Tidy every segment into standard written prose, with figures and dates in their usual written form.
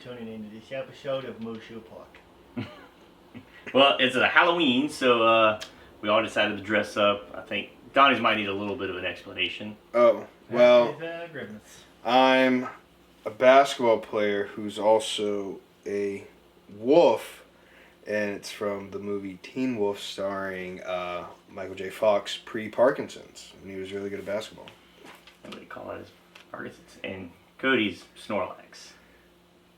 tuning in to this episode of Mushu Park. Well, it's a Halloween, so we all decided to dress up. I think Donnie's might need a little bit of an explanation. Oh, well, Grimace. I'm a basketball player who's also a wolf, and it's from the movie Teen Wolf starring Michael J. Fox pre-Parkinson's, and he was really good at basketball. What do you call it? His Parkinson's. And Cody's Snorlax.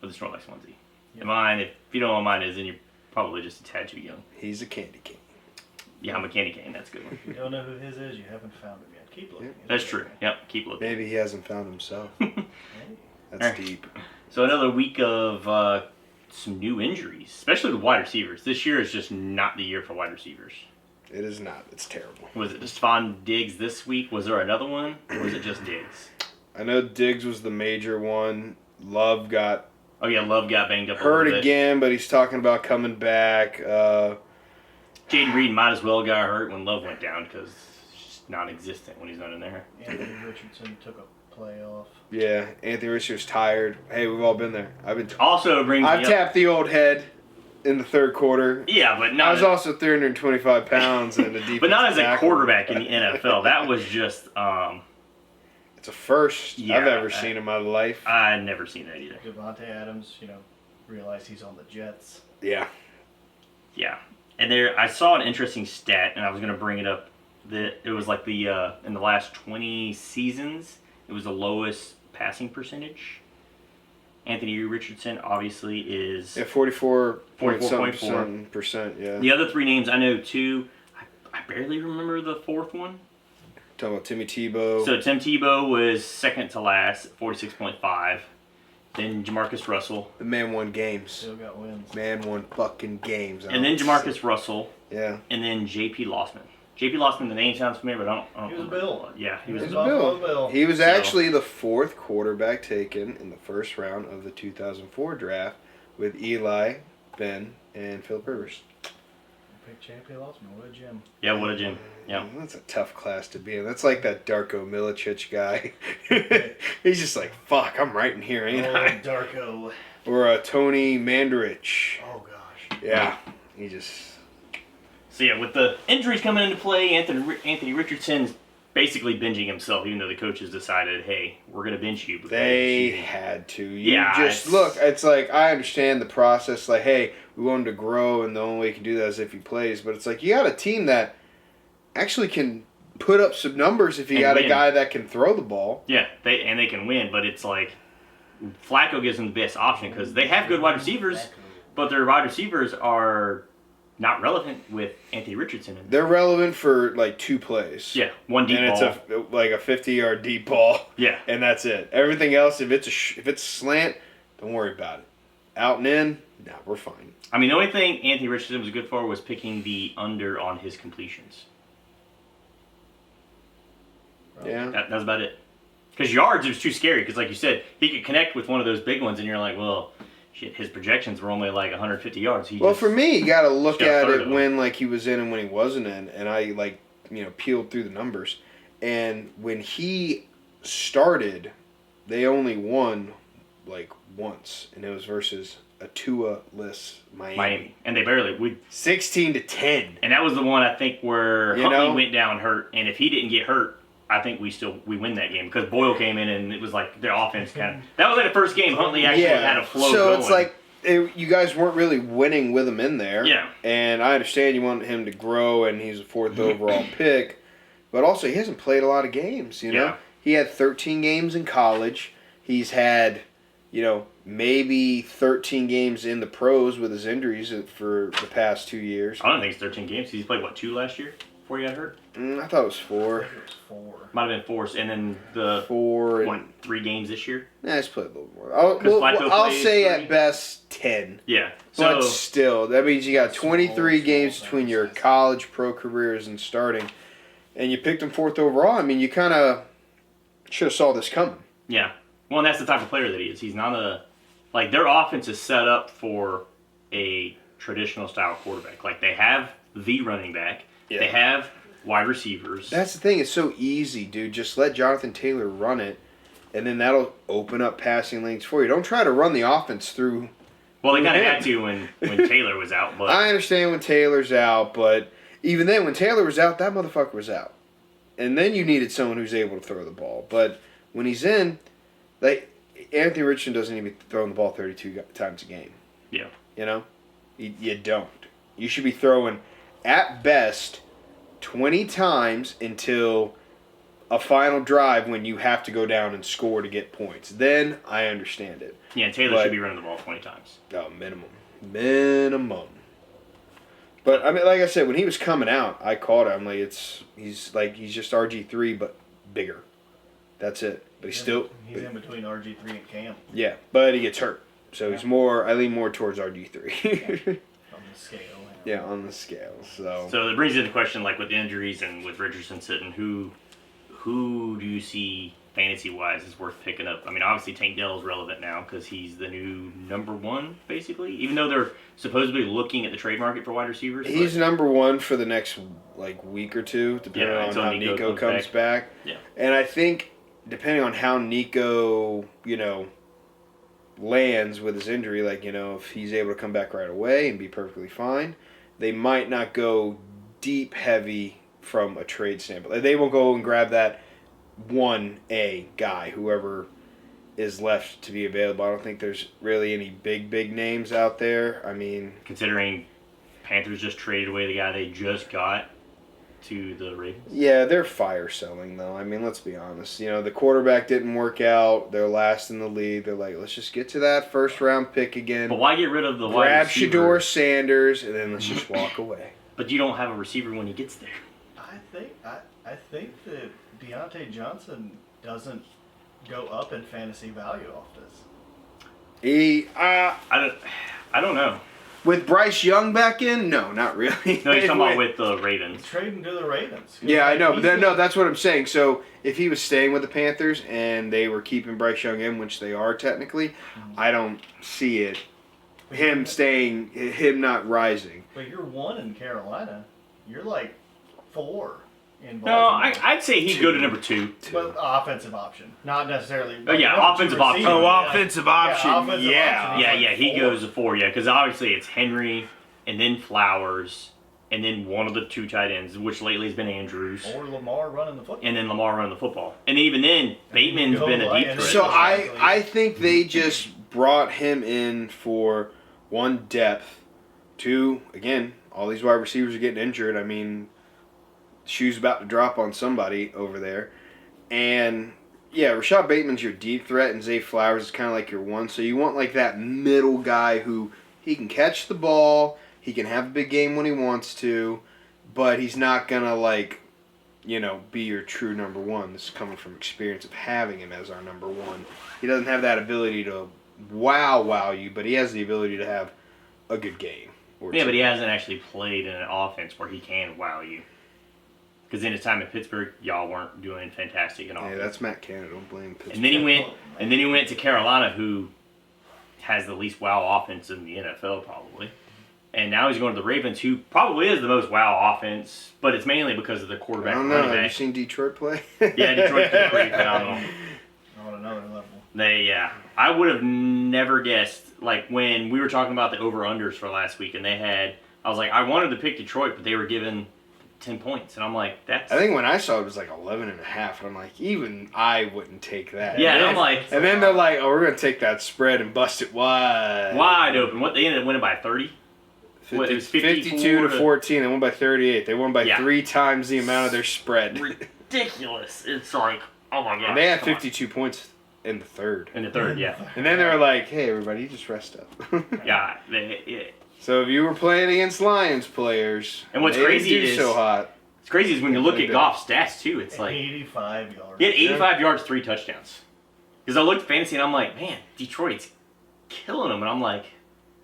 With the Snorlax onesie. Yep. And mine, if you don't know what mine is, then you're probably just a tad too young. He's a candy cane. Yeah, I'm a candy cane. That's a good one. If you don't know who his is, you haven't found him yet. Keep looking. That's true. Yep, keep looking. Maybe he hasn't found himself. Hey. That's Alright. deep. So another week of some new injuries, especially with wide receivers. This year is just not the year for wide receivers. It is not. It's terrible. Was it Stephon Diggs this week? Was there another one? Or was it just Diggs? I know Diggs was the major one. Love got Oh yeah, Love got banged up a hurt little bit. again, but he's talking about coming back. Jaden Reed might as well got hurt when Love went down because it's just non-existent when he's not in there. Anthony Richardson took a play off. Yeah, Anthony Richards tired. Hey, we've all been there. Also brings me I've up. tapped the old head in the third quarter. Yeah, but I not. was also 325 pounds and a deep. But not as a quarterback in the NFL. That was just. It's a first Yeah, I've ever seen in my life. I'd never seen that either. Devontae Adams, realized he's on the Jets. Yeah. Yeah, and I saw an interesting stat, and I was going to bring it up. That it was like in the last 20 seasons, it was the lowest passing percentage. Anthony Richardson obviously is Yeah, 44 44.4%. percent. Yeah. The other three names I know too. I barely remember the fourth one. Talking about Timmy Tebow. So Tim Tebow was second to last, 46.5. Then Jamarcus Russell, the man won games. Still got wins. Man won fucking games. and then Jamarcus Russell, Yeah. and then J.P. Lossman. J.P. Lossman, the name sounds familiar, but I don't. He was a Bill. Yeah, he He was. was A a Buffalo Bill. Bill. He was So- actually the fourth quarterback taken in the first round of the 2004 draft with Eli, Ben, and Philip Rivers. Pick champion Lossman. What a gem. Yeah, what a gym. Yeah. That's a tough class to be in. That's like that Darko Milicic guy. He's just like, fuck, I'm right in here, ain't I? Darko. Or Tony Mandarich. Oh, gosh. Yeah. He just... So yeah, with the injuries coming into play, Anthony Richardson's basically binging himself, even though the coaches decided, hey, we're gonna bench you. Because They had to. Yeah, Look, it's like, I understand the process. Like, hey, we want him to grow, and the only way you can do that is if he plays. But it's like, you got a team that actually can put up some numbers if you And got win. a guy that can throw the ball. Yeah, they can win, but it's like Flacco gives them the best option because they have good wide receivers, but their wide receivers are not relevant with Anthony Richardson. They're relevant for, like, 2 plays. Yeah, one deep and ball. it's like a 50-yard deep ball. Yeah. And that's it. Everything else, if it's slant, don't worry about it. Out and in, nah, we're fine. I mean, the only thing Anthony Richardson was good for was picking the under on his completions. Yeah. That's about it. Because yards, it was too scary. Because like you said, he could connect with one of those big ones, and you're like, well, shit, his projections were only like 150 yards. For me, you got to look just got a at third it of them. when like he was in and when he wasn't in, and I peeled through the numbers, and when he started, they only won like once, and it was versus a Tua-less Miami. And they barely 16-10. and that was the one I think where You Huntley know? went down hurt, and if he didn't get hurt, I think we win that game because Boyle came in and it was like their offense kind of. That was like the first game Huntley actually had a flow so going. it's like you guys weren't really winning with him in there. Yeah. And I understand you want him to grow, and he's a 4th overall pick, but also he hasn't played a lot of games. You know, Yeah. he had 13 games in college. He's had, maybe 13 games in the pros with his injuries for the past 2 years. I don't think it's 13 games. He's played 2 last year before he got hurt. I thought it was I 4. think it was 4. Might have been 4, and then the 4 and 3 games this year. he's played a little more. I'll Flacco say played 3. at best 10. Yeah. But So still, that means you got 23 Small games between your sample size. college pro careers and starting, and you picked him 4th overall. I mean, you kind of should have saw this coming. yeah. Well, and that's the type of player that he is. He's not their offense is set up for a traditional style quarterback. Like they have the running back. Yeah. They have wide receivers. That's the thing. It's so easy, dude. Just let Jonathan Taylor run it, and then that'll open up passing lanes for you. Don't try to run the offense through. Well, they kind of him. had to when Taylor was out, but I understand when Taylor's out, but even then, when Taylor was out, that motherfucker was out. And then you needed someone who's able to throw the ball. But when he's in, like Anthony Richardson doesn't even throw the ball 32 times a game. yeah. You know? You don't. You should be throwing, at best, 20 times until a final drive when you have to go down and score to get points. Then I understand it. Yeah, Taylor But- should be running the ball 20 times. Oh, minimum. But I mean, like I said, when he was coming out, I called him. Like he's just RG3 but bigger. That's it. But he's still He's in between RG3 and Cam yeah. But he gets hurt, so he's more. I lean more towards RG3. on the scale. Yeah, on the scale. So So it brings into question, like with injuries and with Richardson sitting, who do you see fantasy-wise is worth picking up? I mean, obviously Tank Dell is relevant now because he's the new number one, basically. Even though they're supposedly looking at the trade market for wide receivers. he's but, number one for the next week or two, depending Yeah, on until how Nico Nico comes comes back. Yeah. And I think depending on how Nico, lands with his injury, if he's able to come back right away and be perfectly fine, they might not go deep heavy from a trade standpoint. Like, they won't go and grab that 1A guy, whoever is left to be available. I don't think there's really any big names out there. I mean, considering Panthers just traded away the guy they just got to the Ravens. yeah, they're fire selling, though. I mean, let's be honest. The quarterback didn't work out. They're last in the league. They're like, let's just get to that first-round pick again. But why get rid of the wide Grab receiver? Shador Sanders, and then let's just walk away. But you don't have a receiver when he gets there. I think that Deontay Johnson doesn't go up in fantasy value off this. I don't know. With Bryce Young back in, no, not really. No, he's talking about with the Ravens. Trade him to the Ravens. Yeah, I know, but He's- that's what I'm saying. So if he was staying with the Panthers and they were keeping Bryce Young in, which they are technically, I don't see it. Him not rising. But you're 1 in Carolina. You're like 4 in No, Baltimore. I'd say he'd go to number 2. But offensive option, not necessarily. Oh, yeah, number offensive 2 option. receiver. Oh, Yeah. offensive option. Yeah. Yeah, he 4. goes to 4, yeah, because obviously it's Henry and then Flowers and then one of the 2 tight ends, which lately has been Andrews, Or Lamar running the football. and then Lamar running the football. And even then, Bateman's been a deep threat. So I think they just brought him in for 1, depth, 2, again, all these wide receivers are getting injured. I mean, shoe's about to drop on somebody over there. And yeah, Rashad Bateman's your deep threat, and Zay Flowers is kind of like your 1. So you want like that middle guy who he can catch the ball, he can have a big game when he wants to, but he's not gonna be your true number 1. This is coming from experience of having him as our number 1. He doesn't have that ability to wow you, but he has the ability to have a good game. Or Yeah, two. but he hasn't actually played in an offense where he can wow you. Because in his time in Pittsburgh, y'all weren't doing fantastic in offense. Yeah, that's Matt Canada. Don't blame Pittsburgh. And then he went to Carolina, who has the least wow offense in the NFL, probably. And now he's going to the Ravens, who probably is the most wow offense, but it's mainly because of the I quarterback don't know. running Have you back. seen Detroit play? Yeah, Detroit's been pretty phenomenal. On another level. I would have never guessed, like when we were talking about the over-unders for last week, and I was like, I wanted to pick Detroit, but they were given 10 points, and I'm like, that's... I think when I saw it, it was like 11 and a half, and I'm like, even I wouldn't take that. Yeah, and and I'm like... And then they're like, oh, we're going to take that spread and bust it wide. Wide open. What, they ended up winning by 30? 50, What, it was 52 to 14. They won by 38. They won by Yeah. 3 times the amount of their spread. Ridiculous. It's like, oh my god. And they had 52 points in the third. In the third, yeah. And then they were like, hey, everybody, just rest up. Yeah. So if you were playing against Lions players, And what's they didn't crazy do is- so hot. It's crazy is when you look They at did. Goff's stats, too. It's like, 85 yards. he had 85 yards, 3 touchdowns. Because I looked at fantasy and I'm like, man, Detroit's killing them. And I'm like,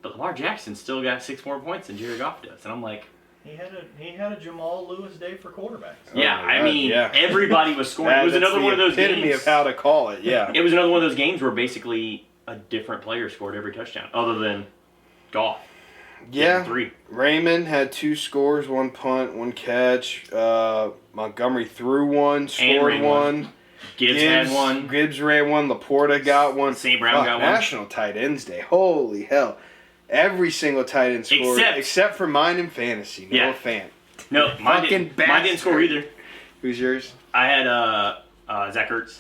but Lamar Jackson still got 6 more points than Jared Goff does. And I'm like, He had a Jamal Lewis day for quarterbacks. yeah, my I God, mean, yeah. everybody was scoring. It was That's another the one of those epitome games. of how to call it, yeah. It was another one of those games where basically a different player scored every touchdown, other than Goff. Yeah, 3. Raymond had 2 scores, 1 punt, 1 catch. Montgomery threw 1, scored ran 1. Gibbs had one. Gibbs ran one. Laporta got one. St. Brown got one. National Tight Ends Day. Holy hell. Every single tight end scored. Except for mine in fantasy. Noah Fant. No, mine didn't score either. Who's yours? I had Zach Ertz.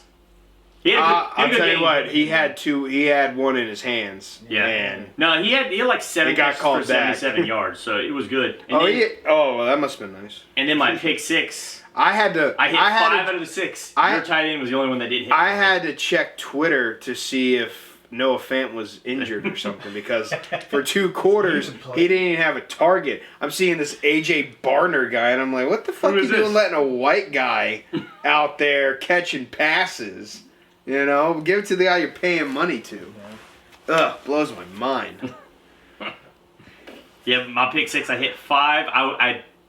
I'll tell you what, he had two. He had one in his hands. Yeah. Man. No, he had like 7 catches for 77 yards, so it was good. And well, that must have been nice. And then my pick six. I hit 5 out of the 6. Your tight end was the only one that did hit. I had to check Twitter to see if Noah Fant was injured or something because for 2 quarters he didn't even have a target. I'm seeing this AJ Barner guy and I'm like, what the fuck are you doing letting a white guy out there catching passes? You know, give it to the guy you're paying money to. Ugh, blows my mind. Yeah, my pick 6, I hit 5.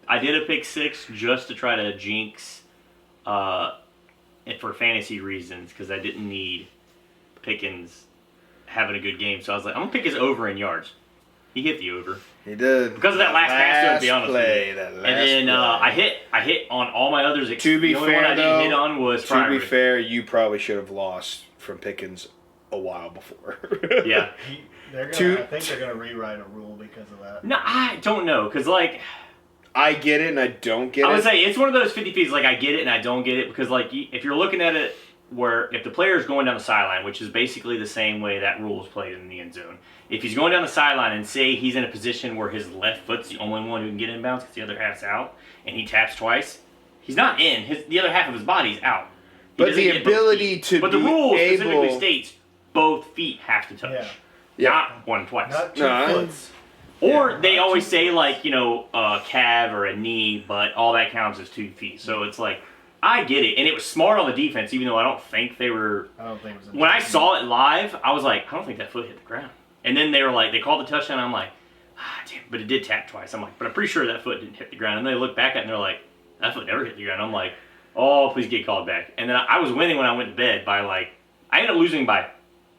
I did a pick 6 just to try to jinx, it for fantasy reasons because I didn't need Pickens having a good game. So I was like, I'm gonna pick his over in yards. He hit the over. He did because of that last pass. To be honest with you. And then I hit on all my others. To be the only fair, one I didn't hit on was to be fair, you probably should have lost from Pickens a while before. Yeah. I think they're gonna rewrite a rule because of that. No, I don't know because like. I get it and I don't get it. I would say it's one of those 50-50s. Like I get it and I don't get it because like if you're looking at it where if the player is going down the sideline, which is basically the same way that rule is played in the end zone. If he's going down the sideline and say he's in a position where his left foot's the only one who can get inbounds because the other half's out, and he taps twice, he's not in. The other half of his body's out. But the ability to but the rule specifically states both feet have to touch. Yeah. Not one twice. Not 2 foots. Or they always say like, a calf or a knee, but all that counts as 2 feet. So it's like, I get it. And it was smart on the defense, even though I don't think they were... I don't think it was... When I saw it live, I was like, I don't think that foot hit the ground. And then they were like, they called the touchdown, and I'm like, damn, but it did tap twice. I'm like, but I'm pretty sure that foot didn't hit the ground. And they look back at it, and they're like, that foot never hit the ground. I'm like, oh, please get called back. And then I was winning when I went to bed by like... I ended up losing by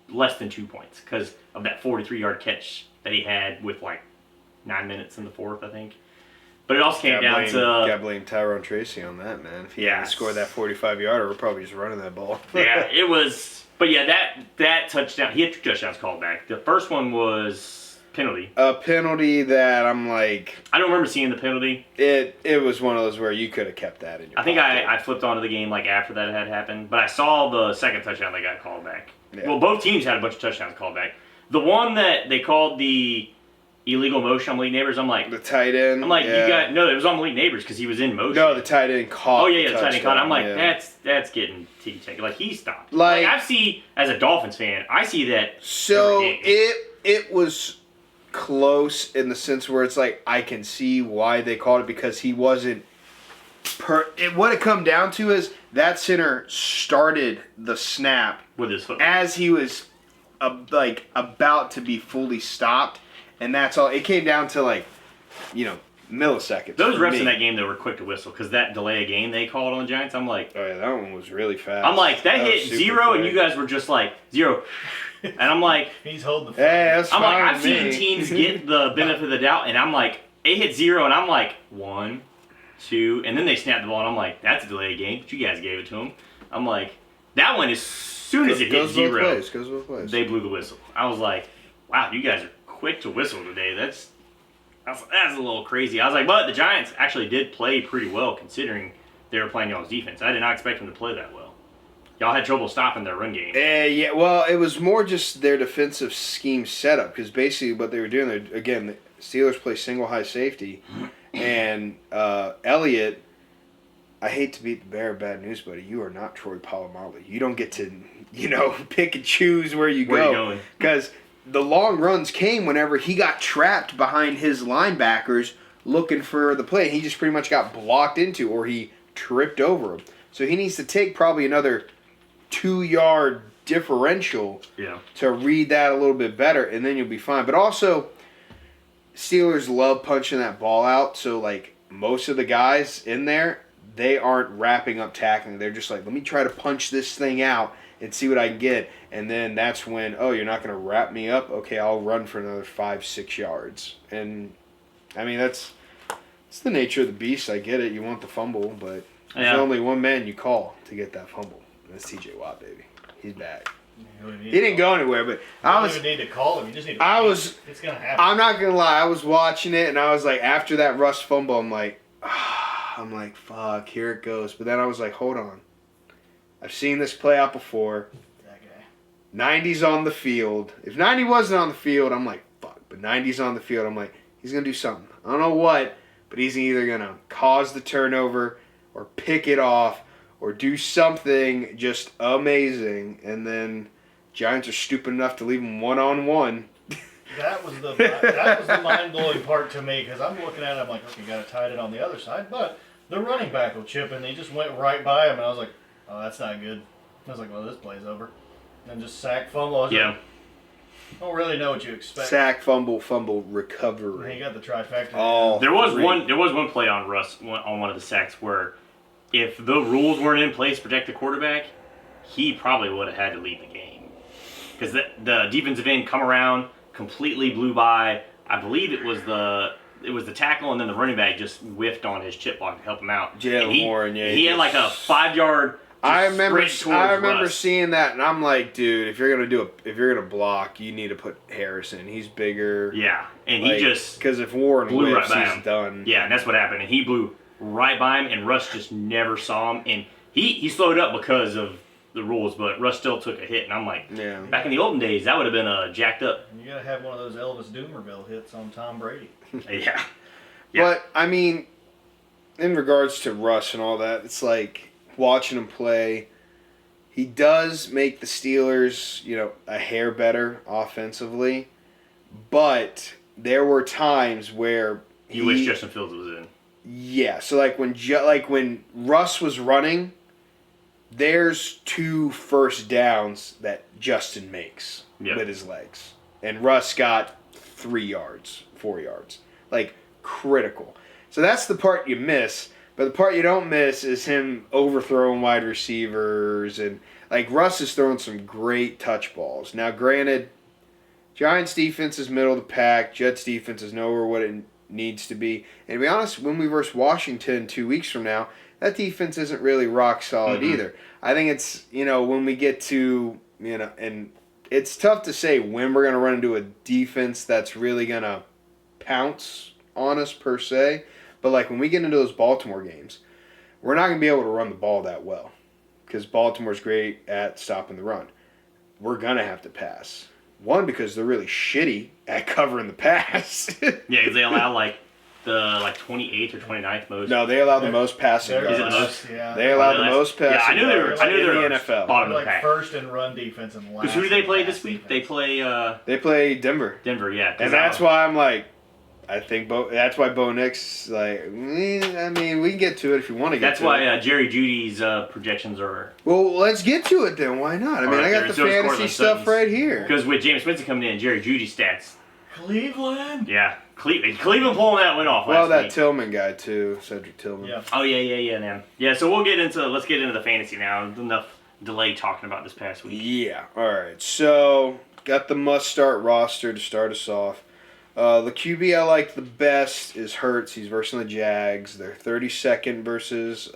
less than 2 points because of that 43-yard catch that he had with like 9 minutes in the fourth, I think. But it also came down to... Gotta blame Tyrone Tracy on that, man. If he hadn't scored that 45-yarder, we're probably just running that ball. Yeah, it was... But yeah, that touchdown... He had 2 touchdowns called back. The first one was penalty. A penalty that I'm like... I don't remember seeing the penalty. It was one of those where you could have kept that in your I think I flipped onto the game like after that had happened. But I saw the second touchdown that got called back. Yeah. Well, both teams had a bunch of touchdowns called back. The one that they called the... illegal motion on Malik Neighbors, I'm like... The tight end? I'm like, No, it was on Malik Neighbors because he was in motion. No, the tight end caught the tight end caught. I'm like, that's getting TT. Like, he stopped. Like I see, as a Dolphins fan, I see that... So, it was close in the sense where it's like, I can see why they called it because he wasn't... What it come down to is that center started the snap... with his foot. As he was, about to be fully stopped. And that's all. It came down to milliseconds. Those refs in that game, though, were quick to whistle because that delay of game they called on the Giants. I'm like, oh yeah, that one was really fast. I'm like, that hit 0, and you guys were just like 0, and I'm like, he's holding the. Hey, that's fine. I'm like, I've seen teams get the benefit of the doubt, and I'm like, it hit 0, and I'm like 1, 2, and then they snapped the ball, and I'm like, that's a delay of game, but you guys gave it to them. I'm like, that one as soon as it hit 0, goes both ways. They blew the whistle. I was like, wow, you guys are quick to whistle today. That's a little crazy. I was like, but the Giants actually did play pretty well considering they were playing y'all's defense. I did not expect them to play that well. Y'all had trouble stopping their run game. Yeah, well, it was more just their defensive scheme setup because basically what they were doing, again, the Steelers play single high safety, and Elliott, I hate to be the bearer of bad news, buddy, you are not Troy Polamalu. You don't get to, pick and choose where you go. Where you going? Because the long runs came whenever he got trapped behind his linebackers looking for the play. He just pretty much got blocked into or he tripped over him. So he needs to take probably another 2-yard differential to read that a little bit better, and then you'll be fine. But also, Steelers love punching that ball out. So, most of the guys in there, they aren't wrapping up tackling. They're just like, let me try to punch this thing out and see what I can get. And then that's when, oh, you're not going to wrap me up? Okay, I'll run for another 5-6 yards. And, I mean, it's the nature of the beast. I get it. You want the fumble, but there's only one man you call to get that fumble. It's T.J. Watt, baby. He's back. You don't even need He to didn't call- go anywhere, but You I don't was. even need to call him. You just need to. I was- It's gonna happen. I'm not gonna lie. I was watching it, and I was like, after that Russ fumble, I'm like, fuck, here it goes. But then I was like, hold on. I've seen this play out before. That guy. 90's on the field. If 90 wasn't on the field, I'm like, fuck. But 90's on the field, I'm like, he's going to do something. I don't know what, but he's either going to cause the turnover or pick it off or do something just amazing. And then Giants are stupid enough to leave him one-on-one. That was the mind blowing part to me because I'm looking at it. I'm like, okay, got to tie it on the other side, but the running back will chip, and they just went right by him, and I was like, oh, that's not good. I was like, well, this play's over. And just sack, fumble. I was Yeah. like, I don't really know what you expect. Sack, fumble, And he recovery. got the trifecta. Oh, There was three. one play on Russ on one of the sacks where if the rules weren't in place to protect the quarterback, he probably would have had to leave the game because the defensive end come around, completely blew by. I believe it was the tackle, and then the running back just whiffed on his chip block to help him out. Jalen And he, Warren, yeah, he had like a 5-yard. I remember Russ. seeing that, and I'm like, dude, if you're gonna block, you need to put Harrison. He's bigger. Yeah, and he just because if Warren blew whips, right by he's him. done. Yeah, and that's what happened. And he blew right by him, and Russ just never saw him. And he slowed up because of the rules, but Russ still took a hit. And I'm like, Yeah. back in the olden days, that would have been jacked up. You got to have one of those Elvis Doomerville hits on Tom Brady. Yeah. But I mean, in regards to Russ and all that, it's like watching him play. He does make the Steelers, a hair better offensively, but there were times where You wish Justin Fields was in. Yeah, so like when Russ was running, there's 2 first downs that Justin makes Yep. with his legs, and Russ got 3 yards, 4 yards, like critical. So that's the part you miss. But the part you don't miss is him overthrowing wide receivers, and like Russ is throwing some great touch balls. Now, granted, Giants defense is middle of the pack. Jets defense is nowhere what it needs to be. And to be honest, when we verse Washington 2 weeks from now, that defense isn't really rock solid either. I think it's, when we get to, and it's tough to say when we're going to run into a defense that's really going to pounce on us per se. But like when we get into those Baltimore games, we're not going to be able to run the ball that well because Baltimore's great at stopping the run. We're going to have to pass. One, because they're really shitty at covering the pass. Yeah, because they allow like the 28th or 29th most. No, they allow the most passing They're Is it yards. the most? Yeah. They allow the that's- most passing Yeah, I knew they were. yards I knew in they the were NFL. bottom of the like pack. first in run defense and last. Because who do they in play pass this week? defense. They play They play Denver. Denver. Yeah, 'cause And that's why I'm like, I think that's why Bo Nix, like, I mean, we can get to it if you want to get That's to it. why Jerry Judy's projections are Well, let's get to it then. Why not? I mean, right I got there. the So is fantasy Cortland stuff Sutton's. right here. because with James Winston coming in, Jerry Judy stats. Cleveland. Yeah, Cleveland pulling that win off Well, last that week. Tillman guy too, Cedric Tillman. Yeah. Oh yeah, man. Yeah, so let's get into the fantasy now. Enough delay talking about this past week. Yeah. All right. So got the must-start roster to start us off. The QB I like the best is Hurts. He's versus the Jags. They're 32nd versus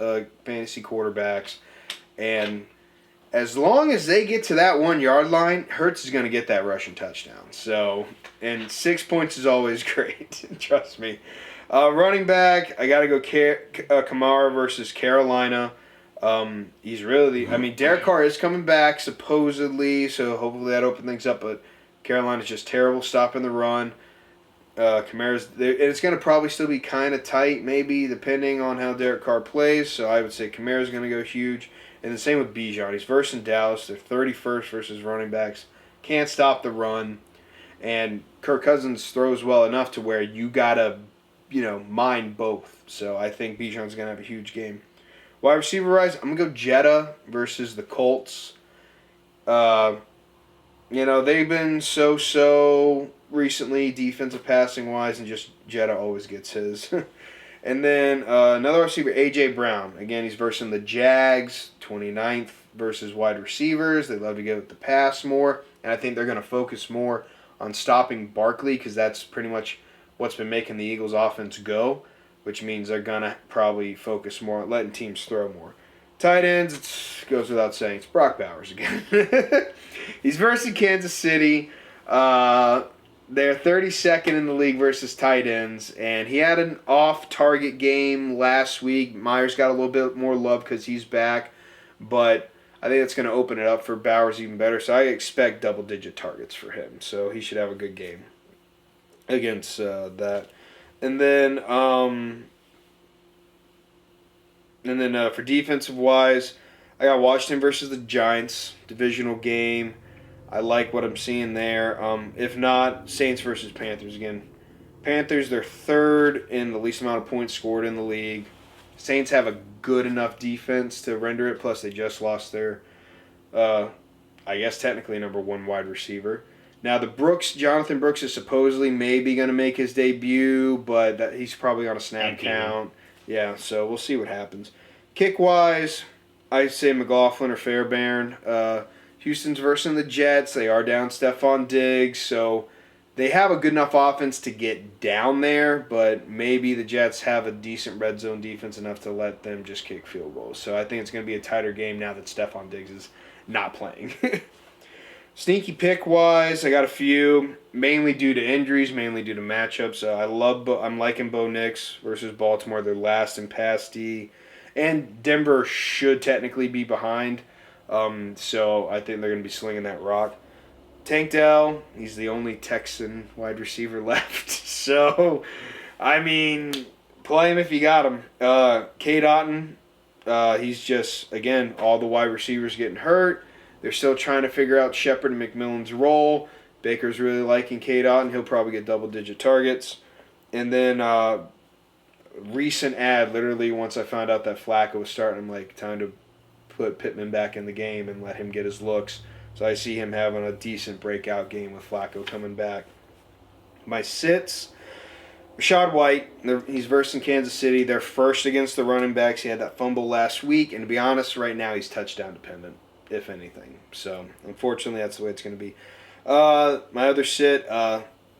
fantasy quarterbacks, and as long as they get to that 1 yard line, Hurts is going to get that rushing touchdown. So, and 6 points is always great. Trust me. Running back, I got to go Kamara versus Carolina. He's really, Derek Carr is coming back supposedly, so hopefully that opens things up. But Carolina's just terrible stopping the run. Kamara's, and it's going to probably still be kind of tight, maybe depending on how Derek Carr plays. So I would say Kamara's going to go huge. And the same with Bijan. He's versus Dallas. They're 31st versus running backs. Can't stop the run. And Kirk Cousins throws well enough to where you got to, mind both. So I think Bijan's going to have a huge game. Wide receiver-wise, I'm going to go Jetta versus the Colts. They've been so-so recently, defensive passing-wise, and just Jetta always gets his. And then another receiver, A.J. Brown. Again, he's versus the Jags, 29th versus wide receivers. They love to go with the pass more. And I think they're going to focus more on stopping Barkley because that's pretty much what's been making the Eagles' offense go, which means they're going to probably focus more on letting teams throw more. Tight ends, it goes without saying. It's Brock Bowers again. He's versus Kansas City. They're 32nd in the league versus tight ends, and he had an off-target game last week. Myers got a little bit more love because he's back, but I think it's going to open it up for Bowers even better. So I expect double-digit targets for him. So he should have a good game against that. And then for defensive-wise, I got Washington versus the Giants, divisional game. I like what I'm seeing there. If not, Saints versus Panthers again. Panthers, they're third in the least amount of points scored in the league. Saints have a good enough defense to render it, plus they just lost their, I guess technically number one wide receiver. Now Jonathan Brooks is supposedly maybe going to make his debut, but he's probably on a snap count. Yeah, so we'll see what happens. Kick-wise, I'd say McLaughlin or Fairbairn. Houston's versus the Jets. They are down Stephon Diggs, so they have a good enough offense to get down there, but maybe the Jets have a decent red zone defense enough to let them just kick field goals. So I think it's going to be a tighter game now that Stephon Diggs is not playing. Sneaky pick-wise, I got a few, mainly due to injuries, mainly due to matchups. I'm liking Bo Nix versus Baltimore. They're last in pass D, and Denver should technically be behind. So I think they're going to be slinging that rock. Tank Dell, he's the only Texan wide receiver left. So, I mean, play him if you got him. Cade Otton, he's just, again, all the wide receivers getting hurt. They're still trying to figure out Shepard and McMillan's role. Baker's really liking Cade Otton. He'll probably get double-digit targets. And then recent ad, literally once I found out that Flacco was starting, I'm like, time to put Pittman back in the game and let him get his looks. So I see him having a decent breakout game with Flacco coming back. My sits, Rashad White, he's versus Kansas City. They're first against the running backs. He had that fumble last week, and to be honest, right now he's touchdown dependent, if anything. So unfortunately, that's the way it's going to be. My other sit,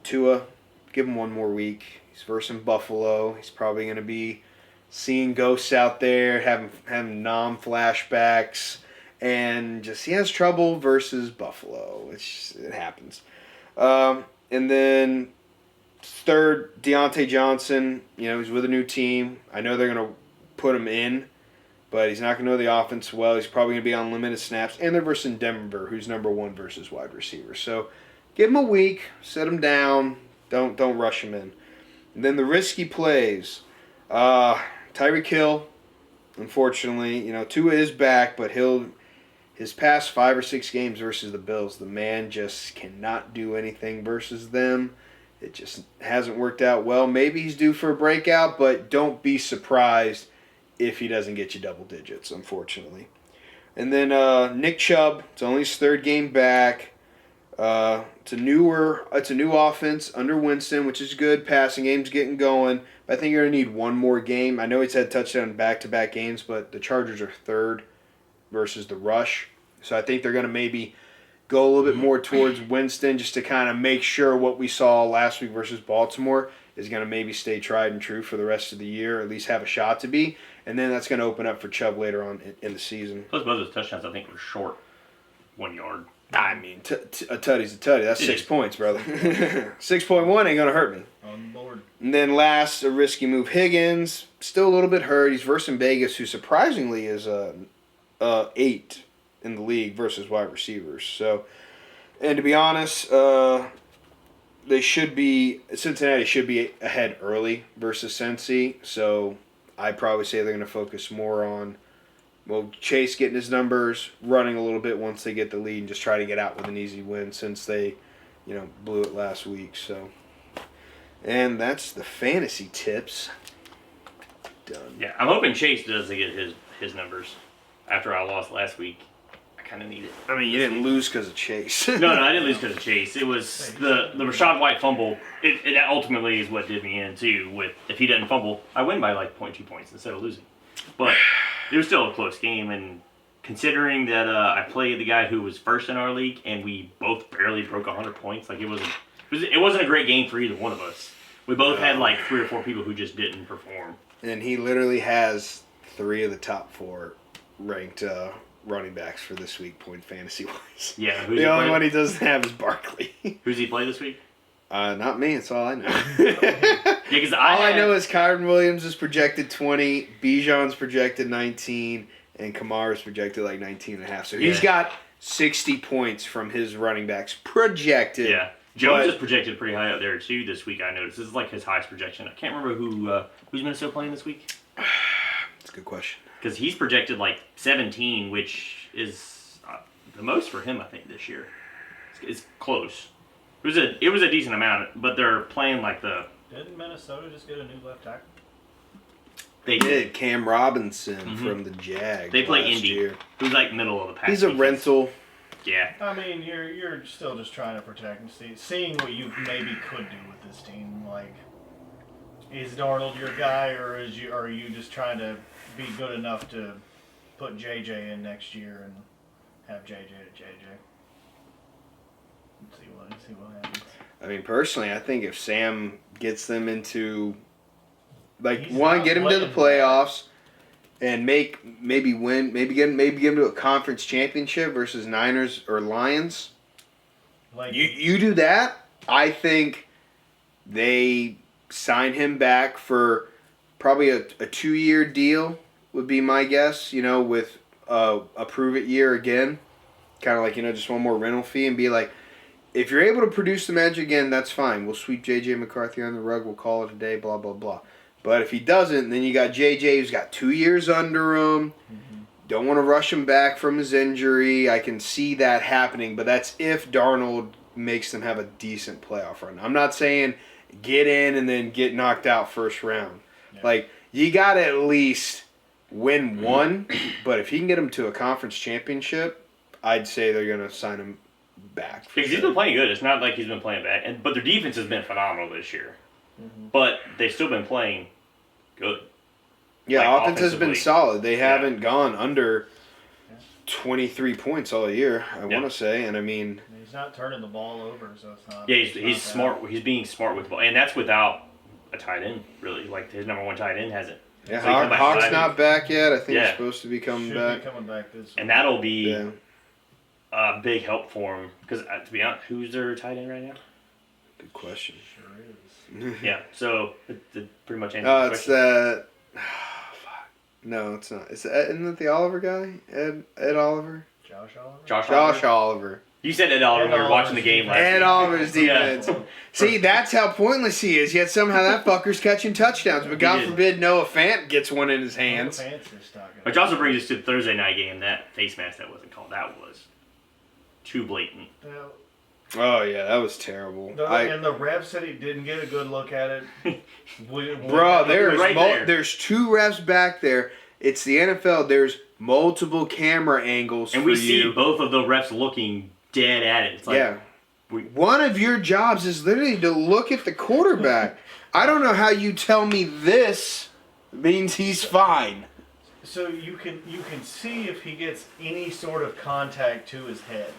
Tua, give him one more week. He's versus Buffalo. He's probably going to be seeing ghosts out there, having flashbacks, and just he has trouble versus Buffalo. It happens. And then third, Deontay Johnson. He's with a new team. I know they're going to put him in, but he's not going to know the offense well. He's probably going to be on limited snaps, and they're versus Denver, who's number one versus wide receiver. So give him a week, set him down. Don't rush him in. And then the risky plays. Tyreek Hill, unfortunately, Tua is back, but his past 5 or 6 games versus the Bills, the man just cannot do anything versus them. It just hasn't worked out well. Maybe he's due for a breakout, but don't be surprised if he doesn't get you double digits, unfortunately. And then Nick Chubb, it's only his 3rd game back. It's a new offense under Winston, which is good. Passing game's getting going. But I think you're going to need one more game. I know he's had touchdown back-to-back games, but the Chargers are 3rd versus the rush. So I think they're going to maybe go a little bit more towards Winston just to kind of make sure what we saw last week versus Baltimore is going to maybe stay tried and true for the rest of the year, or at least have a shot to be. And then that's going to open up for Chubb later on in the season. Plus, both those touchdowns, I think, were short 1 yard. I mean, a tutty's a tutty. That's 6 points, brother. 6.1 ain't going to hurt me. On board. And then last, a risky move, Higgins. Still a little bit hurt. He's versus Vegas, who surprisingly is 8 in the league versus wide receivers. So, and to be honest, Cincinnati should be ahead early versus Cincy. So I'd probably say they're going to focus more on Chase getting his numbers, running a little bit once they get the lead, and just try to get out with an easy win since they, blew it last week. So, and that's the fantasy tips. Done. Yeah, I'm hoping Chase does get his numbers after I lost last week. I kind of need it. I mean, you didn't lose because of Chase. No, I didn't lose because of Chase. It was the Rashad White fumble. It ultimately is what did me in, too. With if he doesn't fumble, I win by 0.2 points instead of losing. But it was still a close game, and considering that I played the guy who was first in our league, and we both barely broke 100 points, it wasn't a great game for either one of us. We both had 3 or 4 people who just didn't perform. And he literally has 3 of the top 4 ranked running backs for this week, point fantasy wise. Yeah, who's The he only play? one he doesn't have is Barkley. Who's he play this week? Not me. That's all I know. Yeah, because all I know is Kyron Williams is projected 20, Bijan's projected 19, and Kamara's projected like 19 and a half. So he's got 60 points from his running backs projected. Yeah. Jones is projected pretty high up there too this week. I noticed this is like his highest projection. I can't remember who's Minnesota playing this week. That's a good question. Because he's projected like 17, which is the most for him I think this year. It's close. It was a decent amount, but they're playing like the. Didn't Minnesota just get a new left tackle? They did. Cam Robinson from the Jags. They play last Indy, year. who's like middle of the pack. He's a rental. Yeah. I mean, you're still just trying to protect and seeing what you maybe could do with this team. Like, is Darnold your guy, or are you just trying to be good enough to put JJ in next year and have JJ to JJ? See what happens. I mean, personally, I think if Sam gets them into, like, He's one, not get him to the playing playoffs, and maybe win, maybe get him to a conference championship versus Niners or Lions. Like You do that, I think they sign him back for probably a 2-year deal would be my guess. You know, with a prove it year again, kind of like just one more rental fee and be like. If you're able to produce the magic again, that's fine. We'll sweep J.J. McCarthy on the rug. We'll call it a day, blah, blah, blah. But if he doesn't, then you got J.J. who's got 2 years under him. Mm-hmm. Don't want to rush him back from his injury. I can see that happening, but that's if Darnold makes them have a decent playoff run. I'm not saying get in and then get knocked out first round. Yeah. Like, you got to at least win one, but if he can get them to a conference championship, I'd say they're going to sign him back. Because he's been playing good. It's not like he's been playing bad. But their defense has been phenomenal this year. Mm-hmm. But they've still been playing good. Yeah, like, offense has been solid. They haven't gone under 23 points all year, I want to say. And I mean... He's not turning the ball over, so it's not... Yeah, he's smart. He's being smart with the ball. And that's without a tight end, really. Like, his number one tight end hasn't. Yeah, so Hawk's not back yet. I think he's supposed to be coming back. Be coming back this week. And that'll be... Yeah. A big help for him because, to be honest, who's their tight end right now? Good question. Sure is. Yeah, so it pretty much answers the question. No, it's not. Isn't it the Oliver guy? Ed Oliver? Josh Oliver? Josh Oliver. You said Ed Oliver when we were watching the game last week. Ed Oliver's defense. Yeah. See, that's how pointless he is, yet somehow that fucker's catching touchdowns. But God forbid Noah Fant gets one in his hands. Which also brings us to the Thursday night game. That face mask that wasn't called. That was too blatant. Oh, yeah, that was terrible. And the ref said he didn't get a good look at it. Bro, there's 2 refs back there. It's the NFL. There's multiple camera angles and for you. And we see both of the refs looking dead at it. It's like, one of your jobs is literally to look at the quarterback. I don't know how you tell me this means he's fine. So you can see if he gets any sort of contact to his head.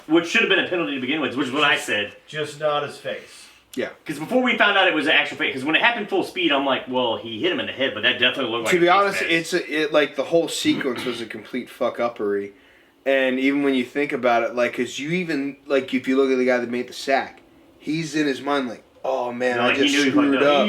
Which should have been a penalty to begin with, which is what I said. Just not his face. Yeah. Because before we found out it was an actual face, because when it happened full speed, I'm like, well, he hit him in the head, but that definitely looked like to be honest, like the whole sequence was a complete fuck-uppery. And even when you think about it, like, because you even, like, if you look at the guy that made the sack, he's in his mind like, oh, man, I just screwed up.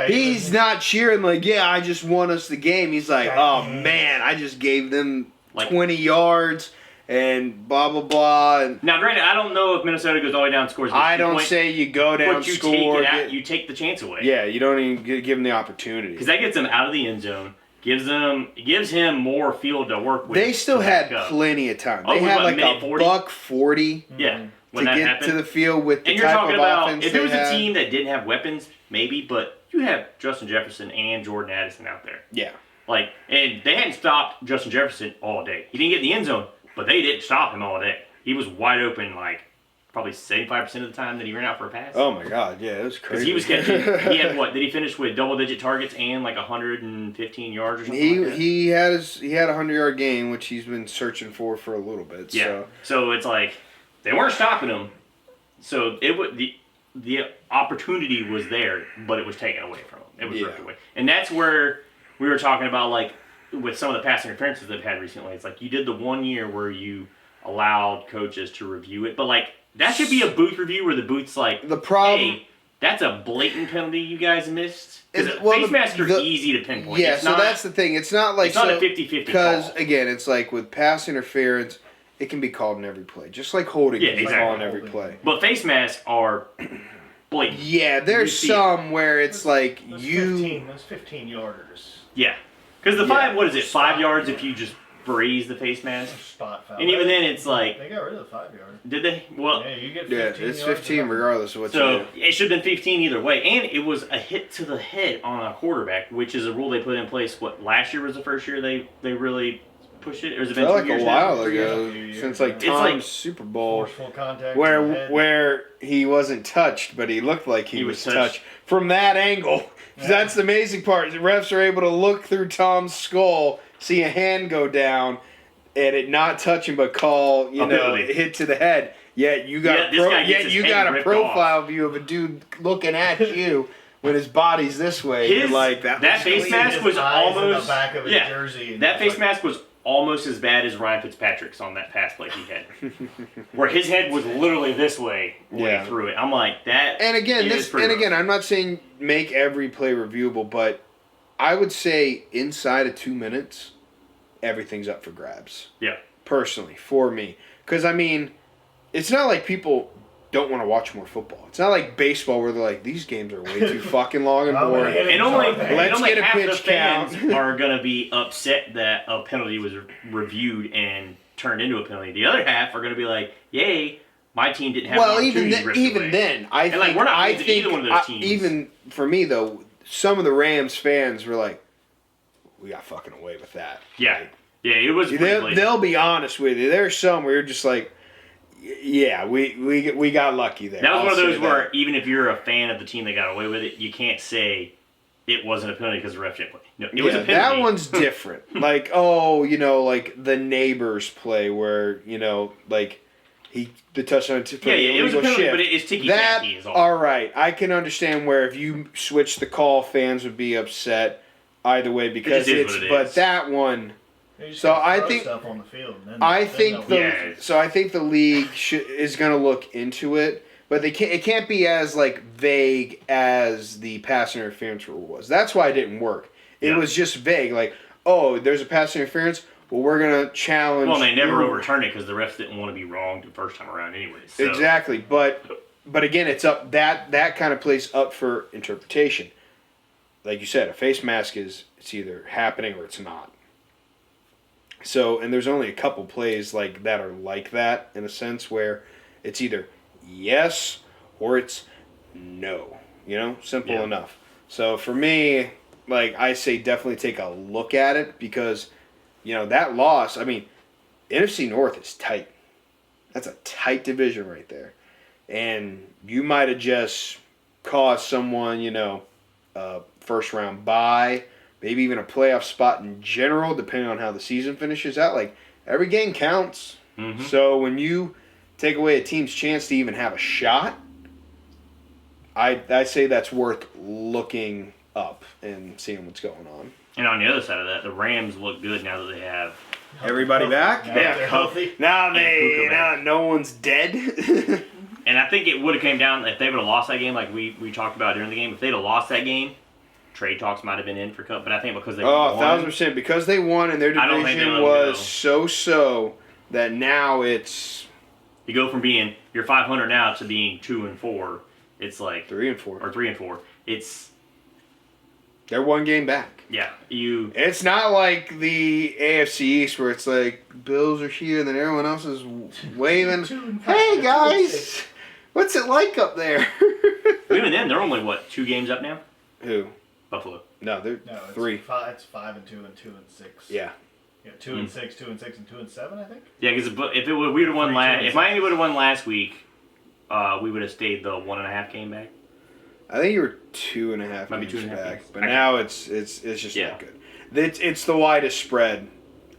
He's not cheering like, yeah, I just won us the game. He's like, oh, man, I just gave them 20 yards. And blah, blah, blah. And now, granted, I don't know if Minnesota goes all the way down and scores. I don't say you go down, but you score. You take the chance away. Yeah, you don't even give him the opportunity. Because that gets him out of the end zone. Gives him more field to work with. They still had plenty of time. They had like a $140. Yeah. To get to the field with the and you're type talking of about, offense if it was a team that didn't have weapons, maybe, but you have Justin Jefferson and Jordan Addison out there. Yeah. And they hadn't stopped Justin Jefferson all day. He didn't get in the end zone. But they didn't stop him all day. He was wide open, probably 75% of the time that he ran out for a pass. Oh my God, yeah, it was crazy. Because he was catching. He had what? Did he finish with double-digit targets and 115 yards or something? He had a 100-yard game, which he's been searching for a little bit. Yeah. So it's like they weren't stopping him. So the opportunity was there, but it was taken away from him. It was ripped away, and that's where we were talking about with some of the pass interferences they've had recently, it's like you did the 1 year where you allowed coaches to review it, but like that should be a booth review where the booth's like, The problem. hey, that's a blatant penalty you guys missed. Because Well, face masks are easy to pinpoint. Yeah, it's so not, that's the thing. It's not like it's not a 50-50 because call. again, it's like with pass interference, it can be called in every play, just like holding Yeah, can be exactly. called in every play. But face masks are blatant. Yeah, there's see some where it's like Those you. 15 yarders. Yeah. Because the Yeah. 5, what is it, 5 yards if you just breeze the face mask? Spot foul. And even then, it's like, They got rid of the 5 yard. did they? Well, Yeah, you get 15 Yeah, it's yards 15 and regardless of what you so do. it should have been 15 either way. And it was a hit to the head on a quarterback, which is a rule they put in place. What, last year was the first year they really pushed it? Or has it been Felt 2 like years a now? while 3 years, ago, a few years since like ago. It's Tom's like Super Bowl, Forceful contact. to the head. where he wasn't touched, but he looked like he was was touched from that angle. Yeah. That's the amazing part. The refs are able to look through Tom's skull, see a hand go down, and it not touch him, but call A penalty. hit to the head. Yet you got Yeah, this guy gets his you head got a ripped profile view of a dude looking at you when his body's this way. You're like that. that was face clean. mask His was eyes in almost the back of his yeah. jersey. And That it's face like, mask was almost as bad as Ryan Fitzpatrick's on that pass play he had, where his head was literally this way Yeah. through it. I'm like that. And again, is pretty rough. I'm not saying make every play reviewable, but I would say inside of 2 minutes, everything's up for grabs. Yeah. Personally, for me, because I mean, it's not like people don't want to watch more football. It's not like baseball where they're like, these games are way too fucking long and I'm boring. gonna hit And only, Let's and only get a half the pitch fans count. are going to be upset that a penalty was reviewed and turned into a penalty. The other half are going to be like, yay, my team didn't have Well, an even opportunity to rip it even away. then, I And, think like, we're not I fans of think either one of those teams. even for me though, some of the Rams fans were like, we got fucking away with that. Yeah. Like, Yeah, it was pretty blatant. they'll be honest with you. There's some where you're just like, yeah, we got lucky there. That was I'll one of say those where that. even if you're a fan of the team that got away with it, you can't say it wasn't a penalty because the ref didn't play. No, it was a penalty. That one's different. Like, like the neighbors play where, like the touchdown for Yeah, the it was a illegal penalty, shift. but it's ticky That, tacky is all. all right. I can understand where if you switch the call, fans would be upset either way because just is it's. what it But is. that one, You just So gotta I throw think- stuff on the field. And then, I then think they'll- Yeah. I think the league is going to look into it, but it can't be as like vague as the pass interference rule was. That's why it didn't work. It Yeah. was just vague, like, oh, there's a pass interference. Well, we're gonna challenge. Well, they never your- overturned it because the refs didn't want to be wrong the first time around, anyways. So. Exactly, but again, it's up that kind of plays up for interpretation. Like you said, a face mask it's either happening or it's not. So, and there's only a couple plays like that are like that in a sense where it's either yes or it's no. Simple Yeah. enough. So for me, like I say, definitely take a look at it because, that loss. I mean, NFC North is tight. That's a tight division right there. And you might have just caused someone, a first round bye, maybe even a playoff spot in general, depending on how the season finishes out. Like, every game counts. Mhm. So when you take away a team's chance to even have a shot, I say that's worth looking up and seeing what's going on. And on the other side of that, the Rams look good now that they have. Everybody back? Now Yeah. they're healthy. Now Puka back. no one's dead. And I think it would have came down if they would have lost that game, like we talked about during the game. If they'd have lost that game, trade talks might have been in for Cup. But I think because they Oh, won, 1,000%. Because they won and their I don't think division they'll let 'em was go. so that now it's you go from being you're 500 now to being 2-4. It's like 3-4. or 3-4. It's They're one game back. yeah you. It's not like the AFC East where it's like Bills are here and then everyone else is waving. 2-5, Hey 2-6. guys, what's it like up there? Even then, they're only 2 games up now. Who? Buffalo. No, they're No, it's 3. It's 5-2 and 2-6. Yeah. Yeah, 2-6, 2-6, and 2-7. I think. Yeah, because if we would have won 3-2 last, and if Miami would have won last week, we would have stayed the 1.5 game back. I think you were 2.5 Might be games 2.5 back, games. but Okay. now it's just Yeah. not good. It's the widest spread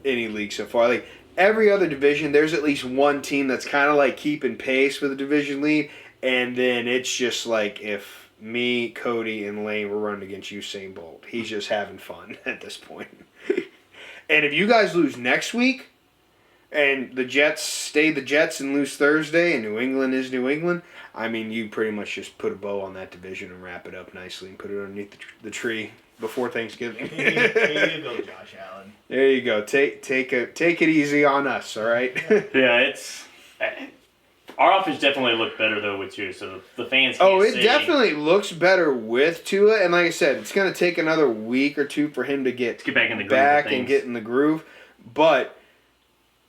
any league so far. Like every other division, there's at least one team that's kind of like keeping pace with the division lead, and then it's just like if me, Cody, and Lane were running against Usain Bolt, he's just having fun at this point. And if you guys lose next week, and the Jets stay the Jets and lose Thursday, and New England is New England, I mean, you pretty much just put a bow on that division and wrap it up nicely and put it underneath the tree before Thanksgiving. Here you go, Josh Allen. There you go. Take it easy on us, all right? Yeah, it's our offense definitely looked better though with Tua, so the fans. Can't Oh, it say, definitely looks better with Tua, and like I said, it's going to take another week or two for him to get back in the groove back of and things. get in the groove. But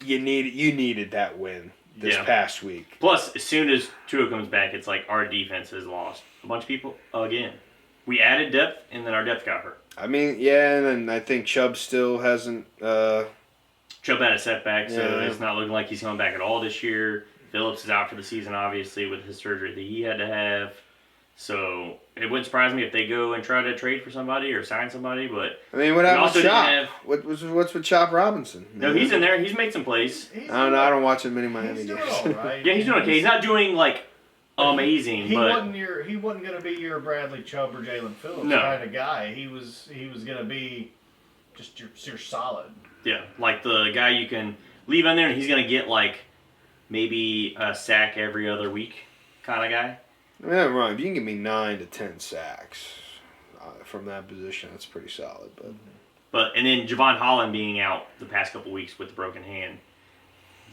you needed that win this past week. Plus, as soon as Tua comes back, it's like our defense has lost a bunch of people again. We added depth, and then our depth got hurt. I mean, yeah, and then I think Chubb still hasn't. Chubb had a setback, so Yeah. it's not looking like he's coming back at all this year. Phillips is out for the season, obviously, with his surgery that he had to have. So it wouldn't surprise me if they go and try to trade for somebody or sign somebody. But I mean, what happened also with didn't Chop? have- What's with Chop Robinson? no, he's in there. He's made some plays. He's I don't know. I don't watch many Miami He's doing games. all right. Yeah, he's doing okay. He's not doing like amazing, He but wasn't gonna be your Bradley Chubb or Jalen Phillips No. kind of guy. He was gonna be just your solid. yeah, like the guy you can leave in there and he's gonna get like maybe a sack every other week kind of guy. Yeah, right. If you can give me 9 to 10 sacks from that position, that's pretty solid. But And then Javon Holland being out the past couple weeks with the broken hand.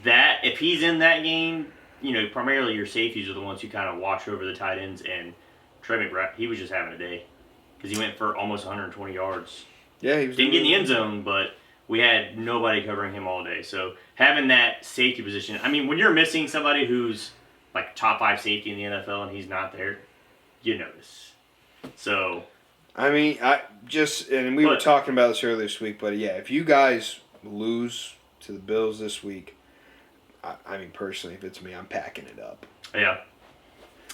That if he's in that game, you know, primarily your safeties are the ones who kind of watch over the tight ends. And Trey McBride, he was just having a day because he went for almost 120 yards. yeah, he was Didn't get in the doing- end zone, but we had nobody covering him all day. So having that safety position, I mean, when you're missing somebody who's like top 5 safety in the NFL and he's not there, you notice. So I mean, we were talking about this earlier this week, but yeah, if you guys lose to the Bills this week, I mean, personally, if it's me, I'm packing it up. yeah,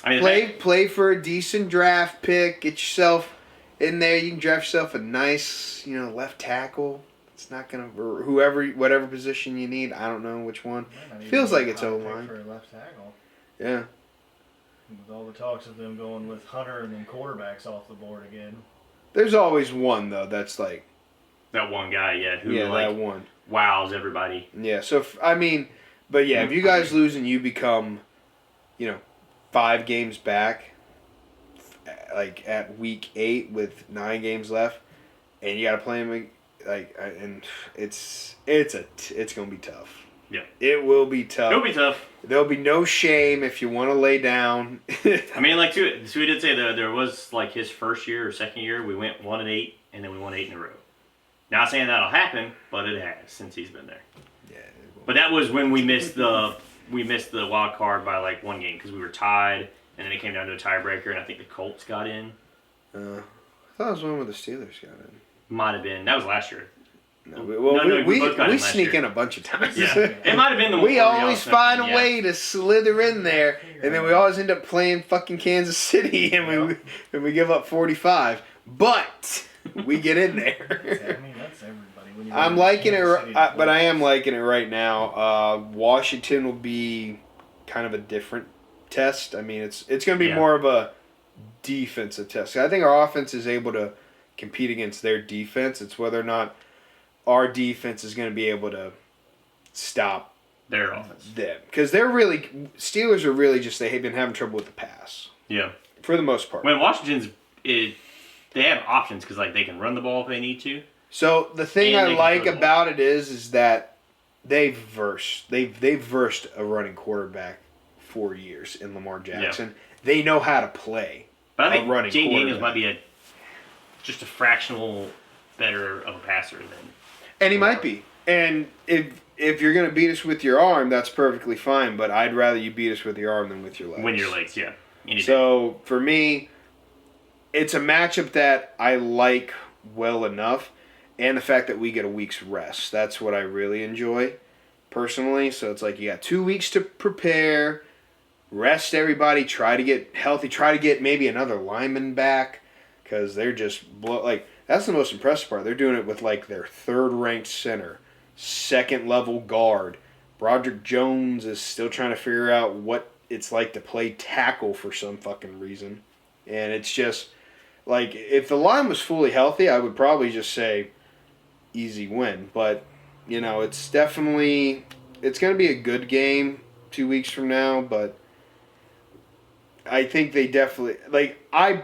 I mean, Play for a decent draft pick. Get yourself in there. You can draft yourself a nice, left tackle. It's not gonna or whatever position you need. I don't know which one. Might not even Feels be like a it's hot O-line. pick for a left tackle. Yeah. With all the talks of them going with Hunter and then quarterbacks off the board again. There's always one though that's like that one guy, who that like one. wows everybody. Yeah. So but yeah, if you guys lose and you become, 5 games back, like at week 8 with 9 games left, and you got to play them and it's gonna be tough. Yeah. It will be tough. It'll be tough. There'll be no shame if you want to lay down. I mean, like, so we did say that there was, like, his first year or second year, we went 1-8, and then we won 8 in a row. Not saying that'll happen, but it has since he's been there. Yeah. But that was when we missed the wild card by, like, 1 game, because we were tied, and then it came down to a tiebreaker, and I think the Colts got in. I thought it was one where the Steelers got in. Might have been. That was last year. No, we both got in last sneak year. in a bunch of times. Yeah. It might have been the one We where always all find a snuck in, way to slither in there, and then we always end up playing fucking Kansas City, and we give up 45. But we get in there. I mean, that's everybody. When you're I'm liking it, Kansas City to but I play. am liking it right now. Washington will be kind of a different test. I mean, it's going to be more of a defensive test. I think our offense is able to compete against their defense. It's whether or not our defense is going to be able to stop their offense. them. Because Steelers are really just, they've been having trouble with the pass. Yeah. For the most part. When Washington's, they have options because, like, they can run the ball if they need to. So the thing And I they can like throw the about it is that they've versed a running quarterback for years in Lamar Jackson. They know how to play. But I A running think Jay Daniels quarterback. might be just a fractional better of a passer than. And he might be. And if you're going to beat us with your arm, that's perfectly fine. But I'd rather you beat us with your arm than with your legs. When your legs, yeah. Any day. So for me, it's a matchup that I like well enough. And the fact that we get a week's rest. That's what I really enjoy personally. So it's like you got 2 weeks to prepare. Rest everybody. Try to get healthy. Try to get maybe another lineman back. Because they're just that's the most impressive part. They're doing it with like their 3rd ranked center, 2nd level guard. Broderick Jones is still trying to figure out what it's like to play tackle for some fucking reason. And it's just like if the line was fully healthy, I would probably just say easy win. But, you know, it's definitely it's going to be a good game 2 weeks from now, but I think they definitely I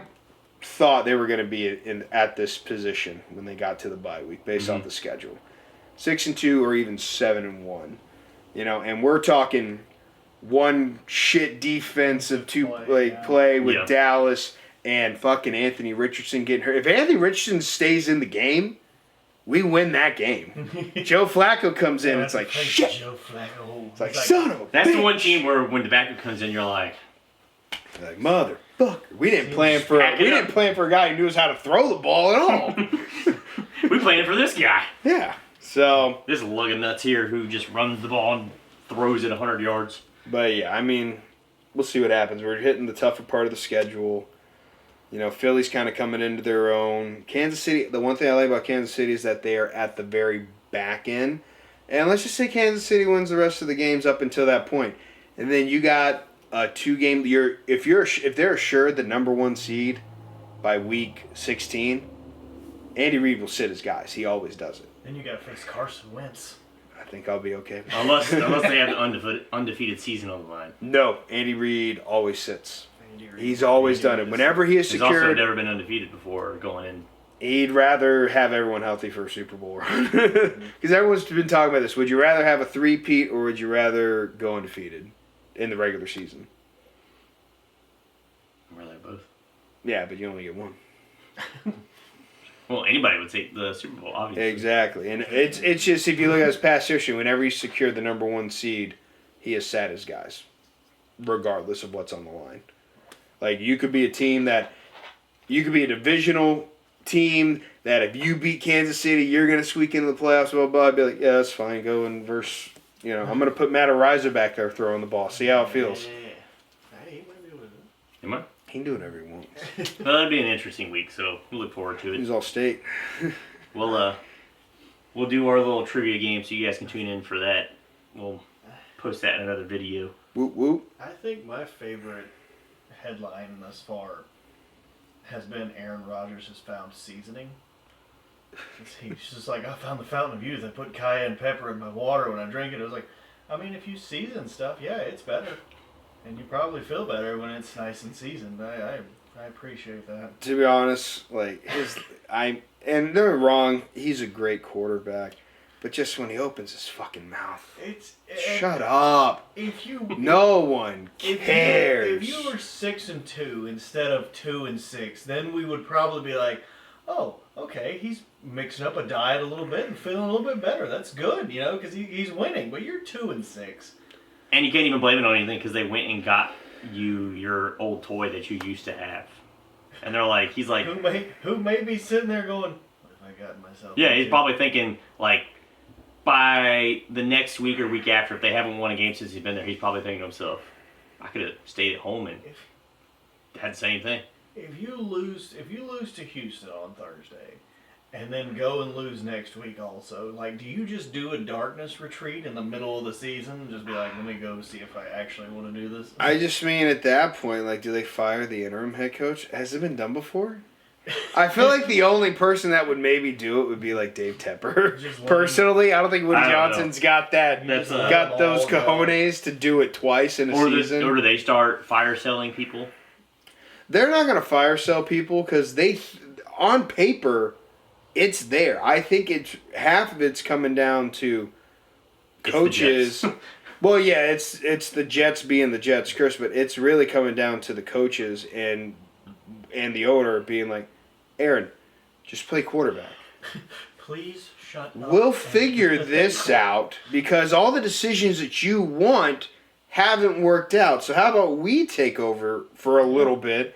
thought they were going to be at this position when they got to the bye week based off the schedule. 6-2 or even 7-1. You know, and we're talking one shit defensive play with Dallas and fucking Anthony Richardson getting hurt. If Anthony Richardson stays in the game, we win that game. Joe Flacco comes in, it's like, shit. Joe Flacco. It's like, son of a That's bitch. the one team where when the backup comes in, you're like, motherfucker. We didn't plan for a guy who knows how to throw the ball at all. we playing for this guy. Yeah. So, This lug of nuts here who just runs the ball and throws it 100 yards. but yeah, I mean, we'll see what happens. We're hitting the tougher part of the schedule. You know, Philly's kind of coming into their own. Kansas City, the one thing I like about Kansas City is that they are at the very back end. And let's just say Kansas City wins the rest of the games up until that point. And then you got a 2-game. If they're assured the number 1 seed by week 16, Andy Reid will sit his guys. He always does it. Then you got to face Carson Wentz. I think I'll be okay. Unless they have the undefeated season on the line. No, Andy Reid always sits. Andy Reid. He's always done it. Whenever he is He's also secured, never been undefeated before going in. he'd rather have everyone healthy for a Super Bowl run. Because everyone's been talking about this. Would you rather have a 3-peat or would you rather go undefeated in the regular season? Really, both. Yeah, but you only get one. Well, anybody would take the Super Bowl, obviously. Exactly. And it's just, if you look at his past history, whenever he's secured the number 1 seed, he has sat his guys, regardless of what's on the line. Like, you could be a team that, you could be a divisional team that if you beat Kansas City, you're going to squeak into the playoffs, blah, blah. I'd be like, yeah, that's fine. Go and verse, you know, I'm going to put Matt Ariza back there throwing the ball. See how it feels. Yeah. He might be able to do it. Am I? He can do whatever he wants. Well, that'd be an interesting week, so we look forward to it. He's all state. We'll do our little trivia game, so you guys can tune in for that. We'll post that in another video. Whoop, whoop. I think my favorite headline thus far has been Aaron Rodgers has found seasoning. He's just like, I found the fountain of youth. I put cayenne pepper in my water when I drink it. I was like, I mean, if you season stuff, yeah, it's better. And you probably feel better when it's nice and seasoned. I appreciate that. To be honest, like, and don't get me wrong, he's a great quarterback. But just when he opens his fucking mouth, shut up. If you No one cares. If you were 6-2 instead of 2-6, then we would probably be like, oh, okay, he's mixing up a diet a little bit and feeling a little bit better. That's good, you know, because he's winning. But you're 2-6. And you can't even blame it on anything because they went and got you your old toy that you used to have. And they're like, he's like, who may be sitting there going, what have I gotten myself yeah, into? he's probably thinking, like, by the next week or week after, if they haven't won a game since he's been there, he's probably thinking to himself, I could have stayed at home and had the same thing. If you lose to Houston on Thursday, and then go and lose next week also, like, do you just do a darkness retreat in the middle of the season and just be like, let me go see if I actually want to do this? I just mean, at that point, like, do they fire the interim head coach? Has it been done before? I feel like the only person that would maybe do it would be, like, Dave Tepper. Personally, I don't think Woody Johnson's got that. Got those cojones to do it twice in a season. Or do they start fire selling people? They're not going to fire sell people because on paper, it's there. I think half of it's coming down to coaches. Well, yeah, it's the Jets being the Jets, Chris, but it's really coming down to the coaches and the owner being like, Aaron, just play quarterback. Please shut up. We'll figure this out because all the decisions that you want haven't worked out. So how about we take over for a little bit,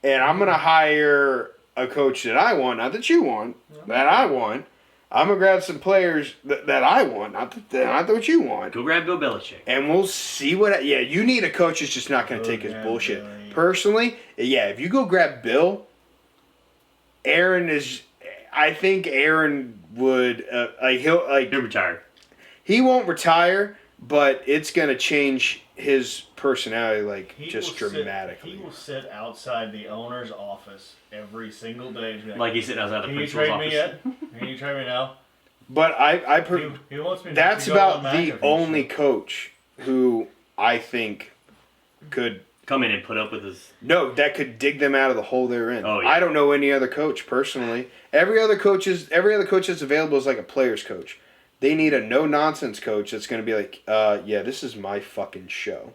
and I'm going to hire a coach that I want, not that you want, that I want. I'm going to grab some players that I want, not what you want. Go grab Bill Belichick. And we'll see what... Yeah, you need a coach that's just not going to take his bullshit. Personally, yeah, if you go grab Bill, Aaron is... I think Aaron would... he'll retire. He won't retire, but it's going to change his personality, dramatically. He will sit outside the owner's office every single day. Like he's sitting outside the principal's office. Can you trade me yet? Can you trade me now? But He wants me that's to go on about the McAfee only show. coach who I think could Come in and put up with his. that could dig them out of the hole they're in. Oh, yeah. I don't know any other coach personally. Every other coach that's available is like a player's coach. They need a no nonsense coach that's going to be like, yeah, this is my fucking show.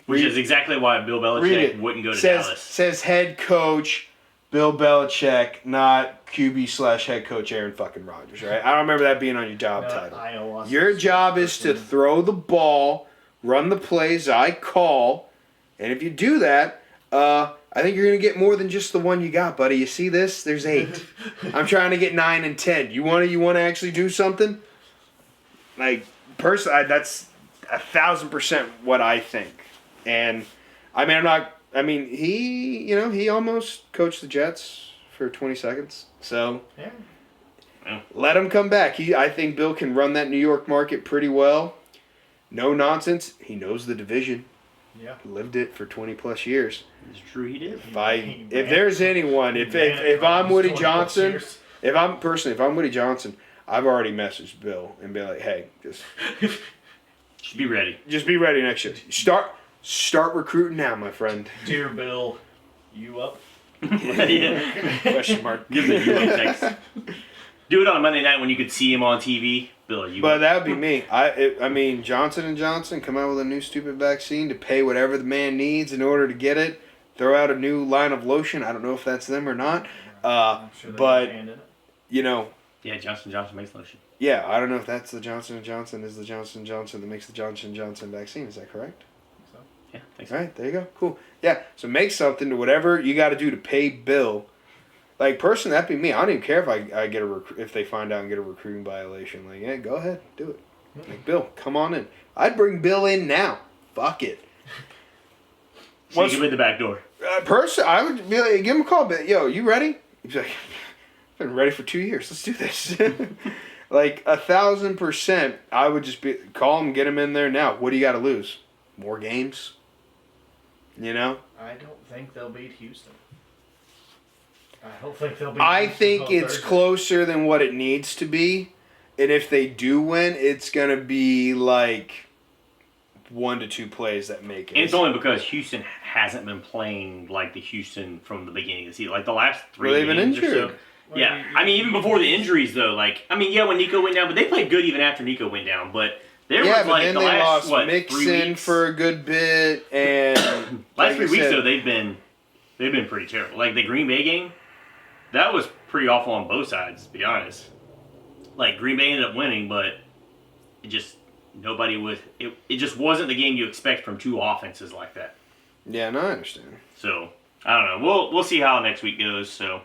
Which is exactly why Bill Read Belichick it. wouldn't go to says Dallas. says head coach Bill Belichick, not QB/head coach Aaron fucking Rodgers, right? I don't remember that being on your job title. Iowa. Your job is to throw the ball, run the plays I call, and if you do that, I think you're going to get more than just the one you got, buddy. You see this? There's 8. I'm trying to get 9 and 10. You want to actually do something? Like, personally, that's 1,000% what I think. And, he almost coached the Jets for 20 seconds. So, Yeah. let him come back. I think Bill can run that New York market pretty well. No nonsense. He knows the division. Yeah. He lived it for 20 plus years. It's true, he did. If there's anyone, if I'm Woody Johnson, if I'm Woody Johnson, I've already messaged Bill and be like, hey, just Be ready. be ready next year. Start recruiting now, my friend. Dear Bill, you up? Yeah. Question mark. Give the you up text. Do it on Monday night when you could see him on TV. Bill, you But up? that would be me. I mean, Johnson & Johnson come out with a new stupid vaccine to pay whatever the man needs in order to get it. Throw out a new line of lotion. I don't know if that's them or not. I'm sure they But- have a hand in it. Yeah, Johnson & Johnson makes lotion. Yeah, I don't know if that's the Johnson & Johnson is the Johnson & Johnson that makes the Johnson & Johnson vaccine. Is that correct? Yeah, thanks. All right, there you go. Cool. Yeah, so make something to whatever you got to do to pay Bill. Like, personally, that'd be me. I don't even care if I get if they find out and get a recruiting violation. Like, yeah, go ahead, do it. Like, Bill, come on in. I'd bring Bill in now. Fuck it. Sneak him in the back door. I would be like, give him a call. But yo, you ready? He's like, I've been ready for 2 years. Let's do this. Like 1,000%. I would just call him, get him in there now. What do you got to lose? More games. You know. I don't think they'll beat Houston. I don't think they'll beat. I Houston think till it's Thursday. closer than what it needs to be, and if they do win, it's gonna be like 1 to 2 plays that make it. And it's only because Houston hasn't been playing like the Houston from the beginning of the season. Like the last 3 Well, they've been games or injured. so. Yeah, I mean, even before the injuries, though, when Nico went down, but they played good even after Nico went down. But there Yeah, was but like then the they last, lost 3 Mixon weeks? for a good bit, and Last like 3 I weeks, said, though, they've been pretty terrible. Like the Green Bay game, that was pretty awful on both sides, to be honest. Like Green Bay ended up winning, but it just it just wasn't the game you expect from 2 offenses like that. Yeah, no, I understand. So I don't know. We'll see how next week goes. So